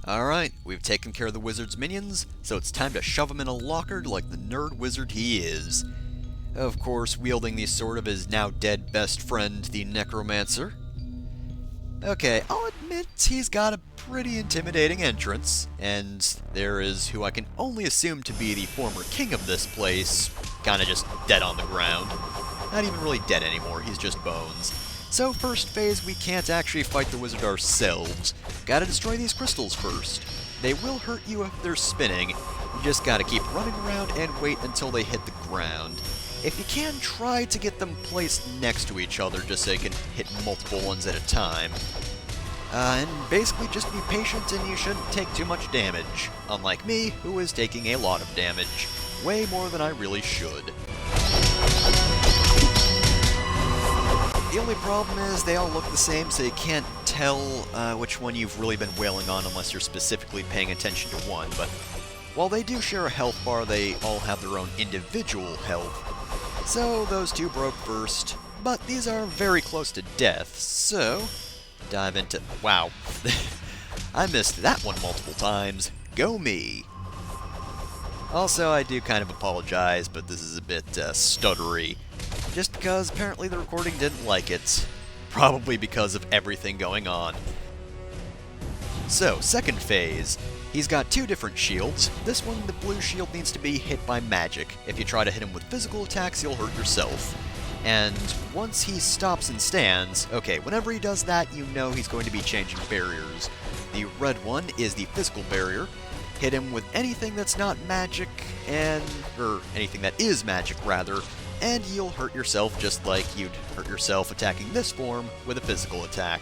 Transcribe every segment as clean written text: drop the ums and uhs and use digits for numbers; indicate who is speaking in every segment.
Speaker 1: Alright, we've taken care of the wizard's minions, so it's time to shove him in a locker like the nerd wizard he is. Of course, wielding the sword of his now dead best friend, the necromancer. Okay, I'll admit he's got a pretty intimidating entrance, and there is who I can only assume to be the former king of this place, kinda just dead on the ground. Not even really dead anymore, he's just bones. So first phase, we can't actually fight the wizard ourselves. Gotta destroy these crystals first. They will hurt you if they're spinning. You just gotta keep running around and wait until they hit the ground. If you can, try to get them placed next to each other just so you can hit multiple ones at a time. And basically just be patient and you shouldn't take too much damage. Unlike me, who is taking a lot of damage. Way more than I really should. The only problem is they all look the same, so you can't tell which one you've really been wailing on unless you're specifically paying attention to one, but while they do share a health bar, they all have their own individual health. So those two broke first, but these are very close to death, so dive into... Wow. I missed that one multiple times. Go me! Also, I do kind of apologize, but this is a bit stuttery. Just because apparently the recording didn't like it. Probably because of everything going on. So, second phase. He's got two different shields. This one, the blue shield, needs to be hit by magic. If you try to hit him with physical attacks, you'll hurt yourself. And once he stops and stands, okay, whenever he does that, you know he's going to be changing barriers. The red one is the physical barrier. Hit him with anything that's not magic, or anything that is magic, rather, and you'll hurt yourself just like you'd hurt yourself attacking this form with a physical attack.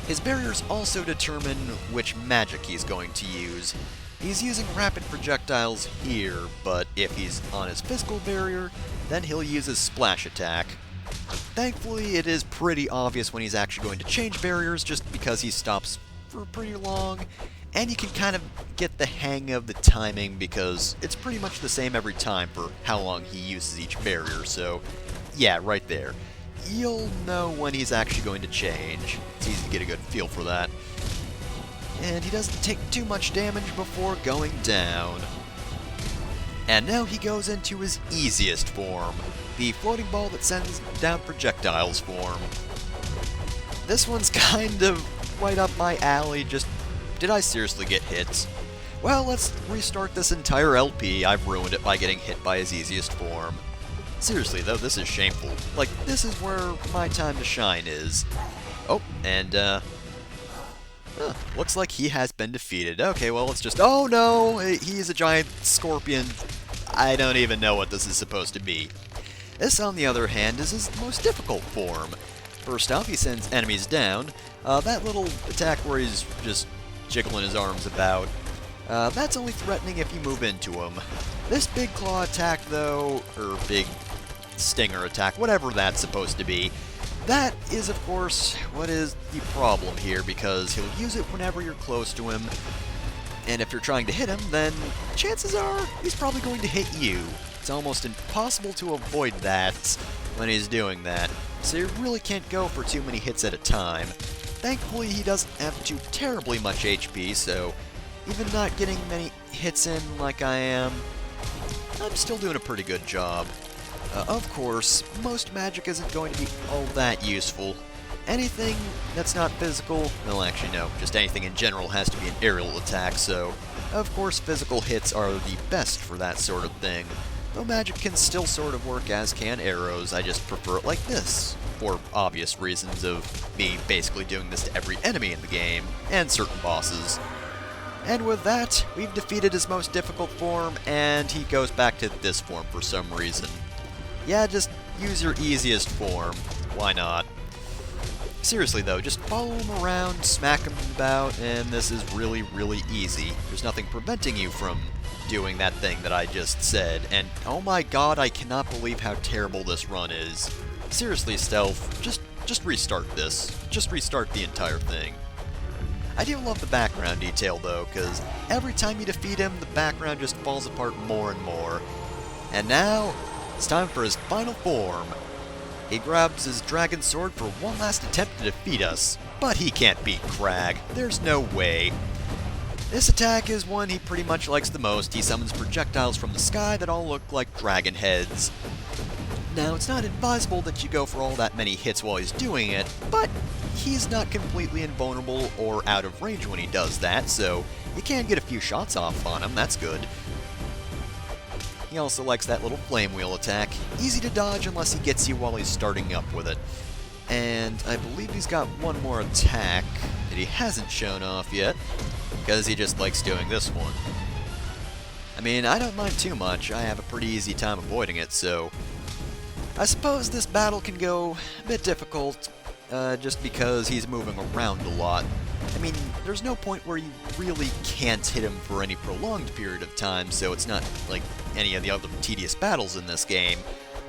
Speaker 1: His barriers also determine which magic he's going to use. He's using rapid projectiles here, but if he's on his physical barrier, then he'll use his splash attack. Thankfully, it is pretty obvious when he's actually going to change barriers, just because he stops for pretty long, and you can kind of get the hang of the timing because it's pretty much the same every time for how long he uses each barrier, so yeah, right there. You'll know when he's actually going to change. It's easy to get a good feel for that. And he doesn't take too much damage before going down. And now he goes into his easiest form, the floating ball that sends down projectiles form. This one's kind of right up my alley, just did I seriously get hit? Well, let's restart this entire LP. I've ruined it by getting hit by his easiest form. Seriously though, this is shameful. Like, this is where my time to shine is. Oh, and looks like he has been defeated. Okay, well, let's just... Oh no! He's a giant scorpion. I don't even know what this is supposed to be. This, on the other hand, is his most difficult form. First off, he sends enemies down. That little attack where he's just jiggling his arms about, that's only threatening if you move into him. This big claw attack, though, or big stinger attack, whatever that's supposed to be, that is, of course, what is the problem here, because he'll use it whenever you're close to him, and if you're trying to hit him, then chances are he's probably going to hit you. It's almost impossible to avoid that when he's doing that, so you really can't go for too many hits at a time. Thankfully, he doesn't have too terribly much HP, so even not getting many hits in like I am, I'm still doing a pretty good job. Of course, most magic isn't going to be all that useful. Anything that's not physical, well actually no, just anything in general has to be an aerial attack, so of course physical hits are the best for that sort of thing. Though magic can still sort of work as can arrows, I just prefer it like this, for obvious reasons of me basically doing this to every enemy in the game, and certain bosses. And with that, we've defeated his most difficult form, and he goes back to this form for some reason. Yeah, just use your easiest form. Why not? Seriously though, just follow him around, smack him about, and this is really, really easy. There's nothing preventing you from doing that thing that I just said, and oh my god, I cannot believe how terrible this run is. Seriously, Stealth, just restart this. Just restart the entire thing. I do love the background detail though, because every time you defeat him, the background just falls apart more and more. And now, it's time for his final form. He grabs his dragon sword for one last attempt to defeat us, but he can't beat Crag. There's no way. This attack is one he pretty much likes the most. He summons projectiles from the sky that all look like dragon heads. Now, it's not advisable that you go for all that many hits while he's doing it, but he's not completely invulnerable or out of range when he does that, so you can get a few shots off on him, that's good. He also likes that little flame wheel attack. Easy to dodge unless he gets you while he's starting up with it. And I believe he's got one more attack that he hasn't shown off yet, because he just likes doing this one. I mean, I don't mind too much. I have a pretty easy time avoiding it, so I suppose this battle can go a bit difficult, just because he's moving around a lot. I mean, there's no point where you really can't hit him for any prolonged period of time, so it's not like any of the other tedious battles in this game.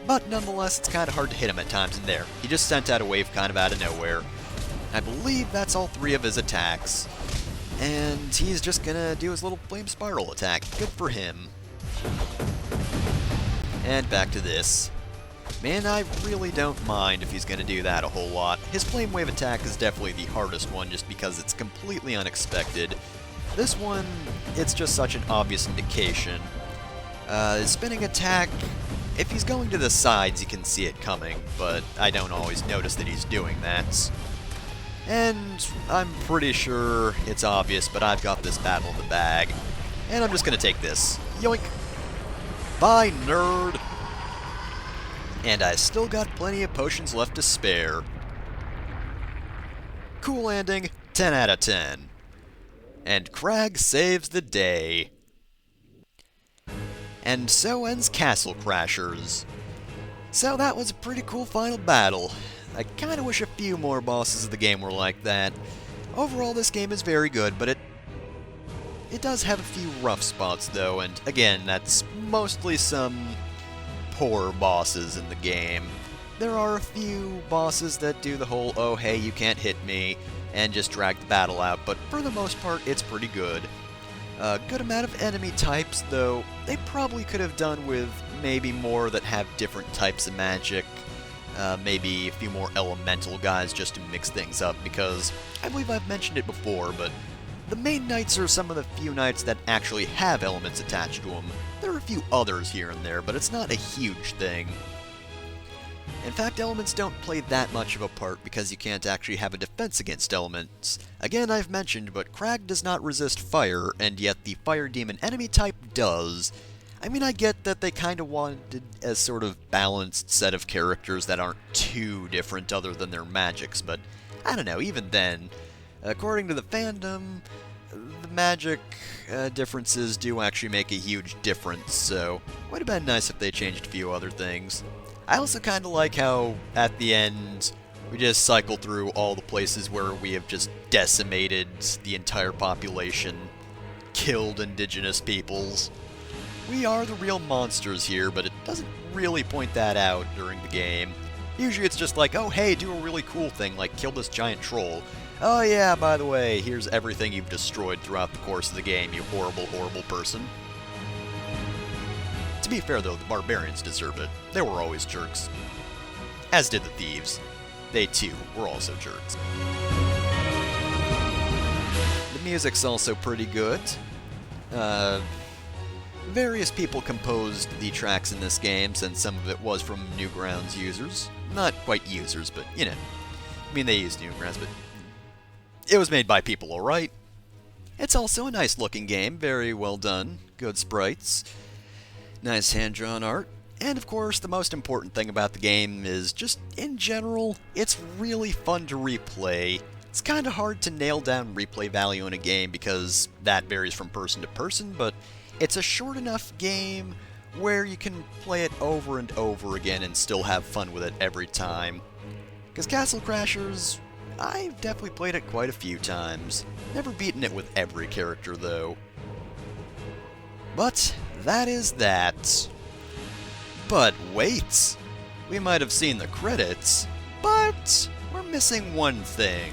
Speaker 1: But nonetheless, it's kind of hard to hit him at times in there. He just sent out a wave kind of out of nowhere. I believe that's all 3 of his attacks. And he's just gonna do his little flame spiral attack. Good for him. And back to this. Man, I really don't mind if he's gonna do that a whole lot. His flame wave attack is definitely the hardest one just because it's completely unexpected. This one, it's just such an obvious indication. His spinning attack, if he's going to the sides, you can see it coming, but I don't always notice that he's doing that. And I'm pretty sure it's obvious, but I've got this battle in the bag. And I'm just gonna take this. Yoink! Bye, nerd! And I still got plenty of potions left to spare. Cool ending, 10 out of 10. And Crag saves the day. And so ends Castle Crashers. So that was a pretty cool final battle. I kinda wish a few more bosses of the game were like that. Overall, this game is very good, but it does have a few rough spots, though, and again, that's mostly some poor bosses in the game. There are a few bosses that do the whole, oh hey, you can't hit me, and just drag the battle out, but for the most part, it's pretty good. A good amount of enemy types, though they probably could have done with maybe more that have different types of magic. Maybe a few more elemental guys just to mix things up, because I believe I've mentioned it before, but the main knights are some of the few knights that actually have elements attached to them. There are a few others here and there, but it's not a huge thing. In fact, elements don't play that much of a part because you can't actually have a defense against elements. Again, I've mentioned, but Crag does not resist fire, and yet the fire demon enemy type does. I mean, I get that they kind of wanted a sort of balanced set of characters that aren't too different other than their magics, but I don't know, even then, according to the fandom, the magic differences do actually make a huge difference, so would have been nice if they changed a few other things. I also kind of like how, at the end, we just cycle through all the places where we have just decimated the entire population, killed indigenous peoples. We are the real monsters here, but it doesn't really point that out during the game. Usually it's just like, oh hey, do a really cool thing, like kill this giant troll. Oh yeah, by the way, here's everything you've destroyed throughout the course of the game, you horrible, horrible person. To be fair though, the barbarians deserve it. They were always jerks. As did the thieves. They too were also jerks. The music's also pretty good. Various people composed the tracks in this game, since some of it was from Newgrounds users. Not quite users, but, you know. I mean, they used Newgrounds, but it was made by people, alright? It's also a nice looking game, very well done, good sprites, nice hand-drawn art, and of course, the most important thing about the game is just, in general, it's really fun to replay. It's kinda hard to nail down replay value in a game because that varies from person to person, but it's a short enough game where you can play it over and over again and still have fun with it every time. Because Castle Crashers, I've definitely played it quite a few times. Never beaten it with every character, though. But that is that. But wait! We might have seen the credits, but we're missing one thing.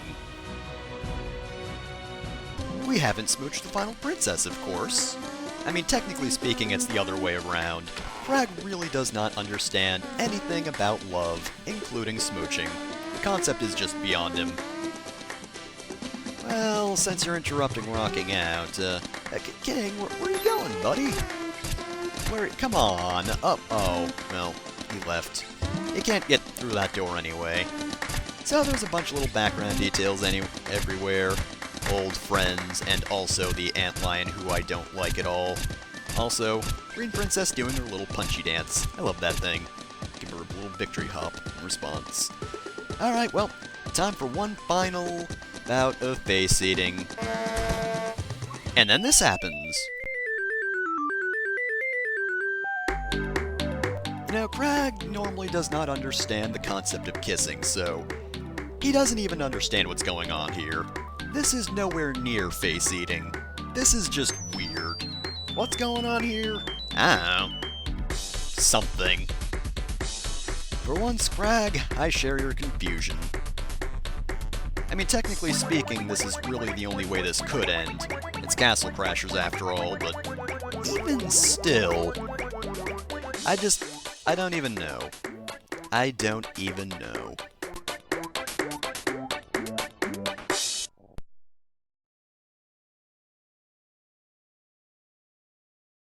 Speaker 1: We haven't smooched the final princess, of course. I mean, technically speaking, it's the other way around. Crag really does not understand anything about love, including smooching. The concept is just beyond him. Well, since you're interrupting rocking out, King, where are you going, buddy? Come on. Oh, well, he left. You can't get through that door anyway. So there's a bunch of little background details everywhere. Old friends, and also the antlion, who I don't like at all. Also, Green Princess doing her little punchy dance. I love that thing. Give her a little victory hop in response. Alright, well, time for one final bout of face eating. And then this happens. You know, Crag normally does not understand the concept of kissing, so he doesn't even understand what's going on here. This is nowhere near face eating. This is just weird. What's going on here? I don't know. Something. For once, Crag, I share your confusion. I mean, technically speaking, this is really the only way this could end. It's Castle Crashers after all, but even still, I don't even know. I don't even know.